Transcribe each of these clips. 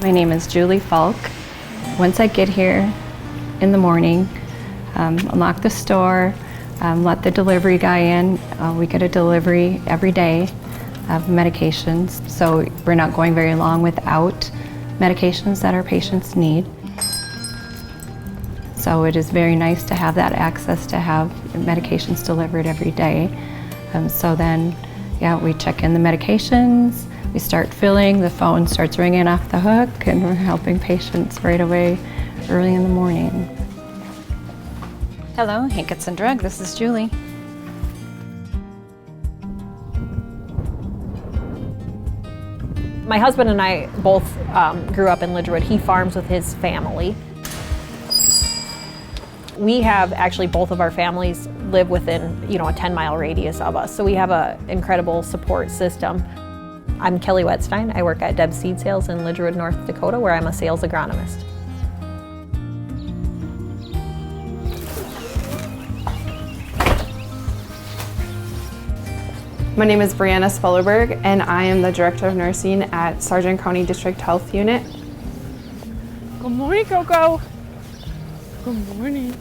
My name is Julie Falk. Once I get here in the morning, unlock the store, let the delivery guy in. We get a delivery every day of medications, so we're not going very long without medications that our patients need. So it is very nice to have that access to have medications delivered every day. So then, we check in the medications, we start filling, the phone starts ringing off the hook, and we're helping patients right away early in the morning. Hello, Hankinson Drug, this is Julie. My husband and I both grew up in Lidgerwood. He farms with his family. We have actually both of our families live within, a 10-mile radius of us. So we have an incredible support system. I'm Kellie Wettstein. I work at Deb's Seed Sales in Lidgerwood, North Dakota, where I'm a sales agronomist. My name is Brianna Spellerberg, and I am the Director of Nursing at Sargent County District Health Unit. Good morning, Coco. Good morning.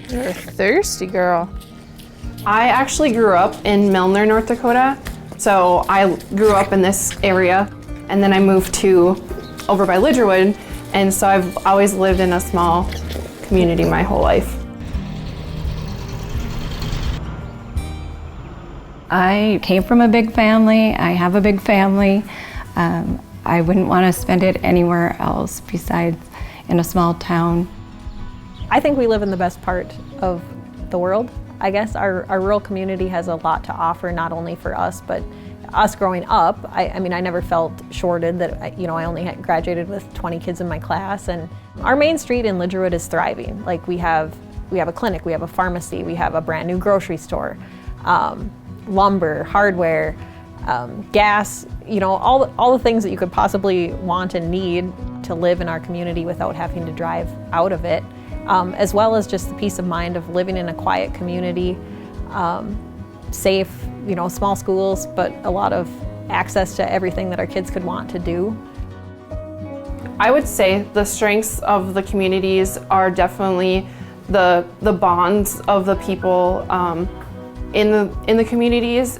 You're a thirsty girl. I actually grew up in Milner, North Dakota, so I grew up in this area, and then I moved to over by Lidgerwood, and so I've always lived in a small community my whole life. I came from a big family. I have a big family. I wouldn't want to spend it anywhere else besides in a small town. I think we live in the best part of the world. I guess our rural community has a lot to offer, not only for us, but us growing up. I mean, I never felt shorted that, I only had graduated with 20 kids in my class. And our main street in Lidgerwood is thriving. Like we have a clinic, we have a pharmacy, we have a brand new grocery store. Lumber, hardware, gas, all the things that you could possibly want and need to live in our community without having to drive out of it, as well as just the peace of mind of living in a quiet community, safe, small schools, but a lot of access to everything that our kids could want to do. I would say the strengths of the communities are definitely the bonds of the people in the communities.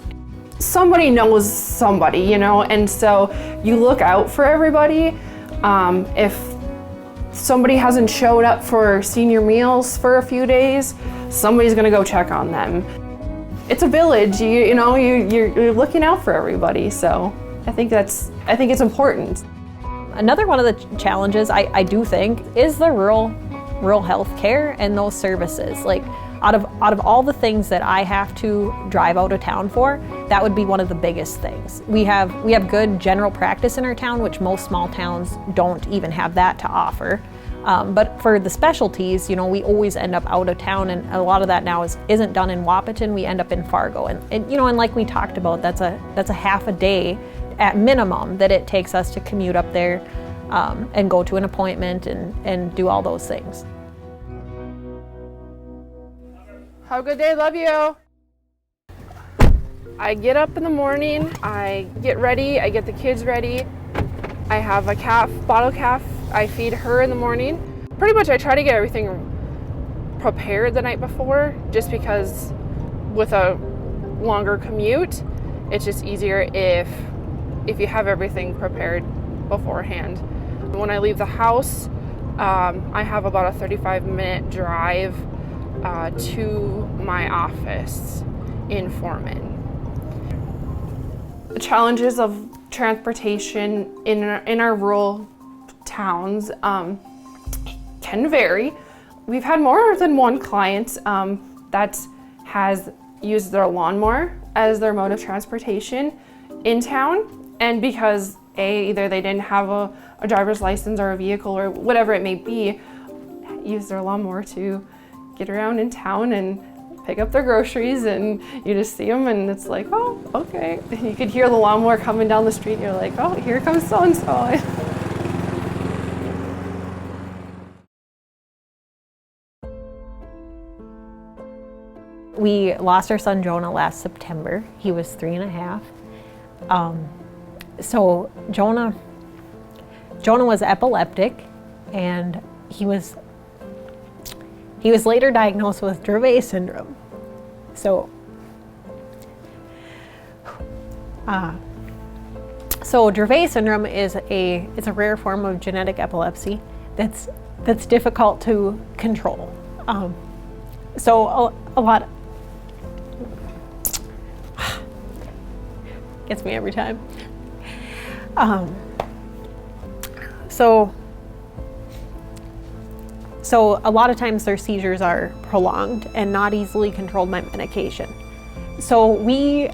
Somebody knows somebody, and so you look out for everybody. If somebody hasn't showed up for senior meals for a few days, somebody's gonna go check on them. It's a village, you're looking out for everybody, so I think it's important. Another one of the challenges I do think is the rural health care and those services. Like, out of all the things that I have to drive out of town for, that would be one of the biggest things. We have good general practice in our town, which most small towns don't even have that to offer. But for the specialties, we always end up out of town, and a lot of that now isn't done in Wahpeton. We end up in Fargo, and like we talked about, that's a half a day at minimum that it takes us to commute up there and go to an appointment and do all those things. Have a good day, love you. I get up in the morning, I get ready, I get the kids ready. I have a bottle calf, I feed her in the morning. Pretty much I try to get everything prepared the night before, just because with a longer commute, it's just easier if you have everything prepared beforehand. When I leave the house, I have about a 35-minute drive to my office in Foreman. The challenges of transportation in our rural towns can vary. We've had more than one client that has used their lawnmower as their mode of transportation in town, and because either they didn't have a driver's license or a vehicle or whatever it may be, use their lawnmower to get around in town and pick up their groceries, and you just see them and it's like, oh, okay. You could hear the lawnmower coming down the street and you're like, oh, here comes so-and-so. We lost our son Jonah last September. He was 3.5. So Jonah was epileptic, and he was later diagnosed with Dravet syndrome. So Dravet syndrome is it's a rare form of genetic epilepsy that's difficult to control. So a lot gets me every time. So a lot of times their seizures are prolonged and not easily controlled by medication. So we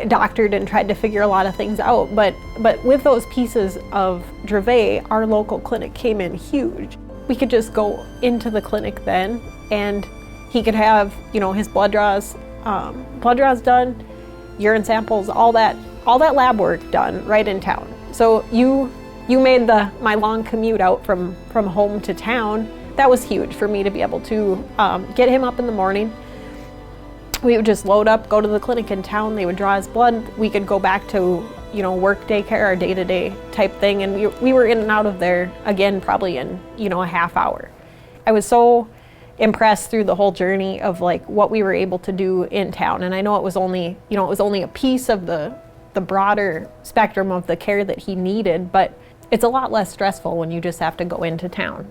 doctored and tried to figure a lot of things out, but with those pieces of Dravet, our local clinic came in huge. We could just go into the clinic then, and he could have, his blood draws done, urine samples, all that lab work done right in town. So you made my long commute out from home to town. That was huge for me to be able to get him up in the morning. We would just load up, go to the clinic in town. They would draw his blood. We could go back to work daycare, our day-to-day type thing, and we were in and out of there again probably in a half hour. I was so impressed through the whole journey of what we were able to do in town, and I know it was only a piece of the broader spectrum of the care that he needed, but it's a lot less stressful when you just have to go into town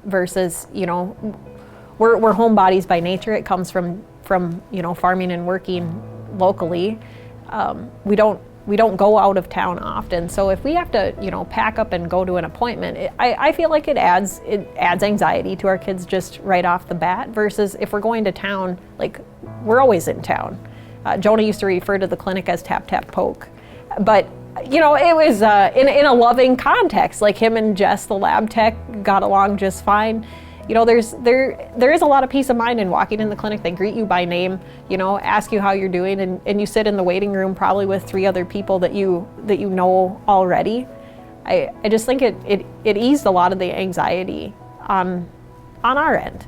versus we're homebodies by nature. It comes from farming and working locally. We don't go out of town often, so if we have to pack up and go to an appointment, I feel like it adds anxiety to our kids just right off the bat, versus if we're going to town, we're always in town. Jonah used to refer to the clinic as tap tap poke, but it was in a loving context. Him and Jess, the lab tech, got along just fine. There is a lot of peace of mind in walking in the clinic. They greet you by name, ask you how you're doing, and you sit in the waiting room probably with 3 other people that you know already. I just think it eased a lot of the anxiety on our end.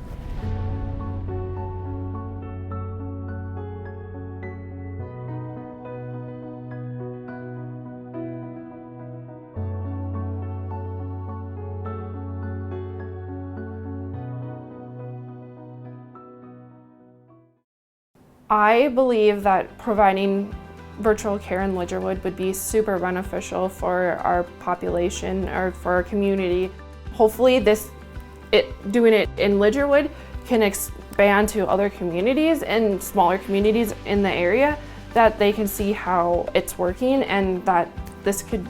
I believe that providing virtual care in Lidgerwood would be super beneficial for our population or for our community. Hopefully doing it in Lidgerwood can expand to other communities and smaller communities in the area, that they can see how it's working, and that this could,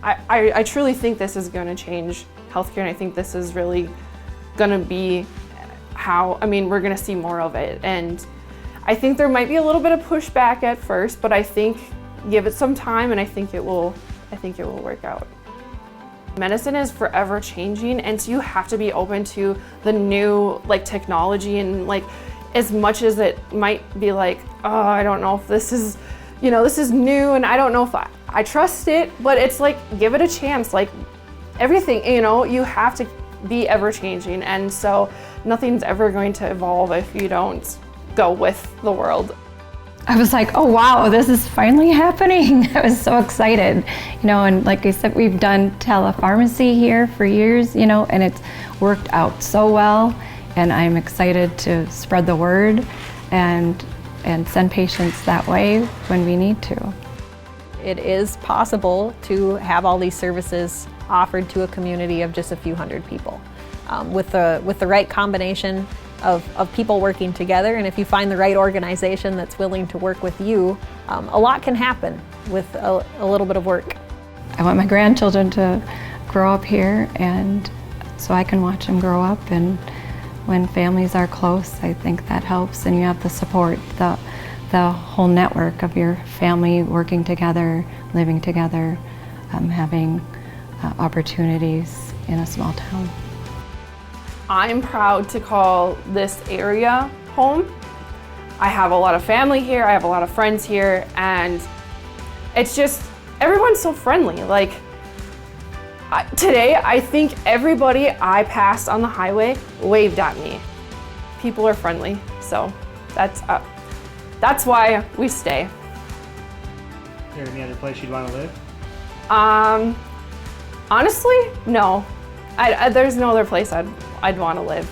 I truly think this is going to change healthcare, and I think this is really going to be we're going to see more of it. And I think there might be a little bit of pushback at first, but I think give it some time, and I think it will work out. Medicine is forever changing, and so you have to be open to the new technology, and as much as it might be oh, I don't know if this is this is new, and I don't know if I trust it, but it's give it a chance. Everything, you have to be ever changing, and so nothing's ever going to evolve if you don't go with the world. I was like, oh wow, this is finally happening. I was so excited, and like I said, we've done telepharmacy here for years, and it's worked out so well, and I'm excited to spread the word and send patients that way when we need to. It is possible to have all these services offered to a community of just a few hundred people. With the right combination of people working together, and if you find the right organization that's willing to work with you, a lot can happen with a little bit of work. I want my grandchildren to grow up here, and so I can watch them grow up, and when families are close, I think that helps, and you have the support, the whole network of your family working together, living together, having opportunities in a small town. I'm proud to call this area home. I have a lot of family here, I have a lot of friends here, and it's just, everyone's so friendly. Today, I think everybody I passed on the highway waved at me. People are friendly, so that's why we stay. there any other place you'd want to live? Honestly, no. There's no other place I'd want to live.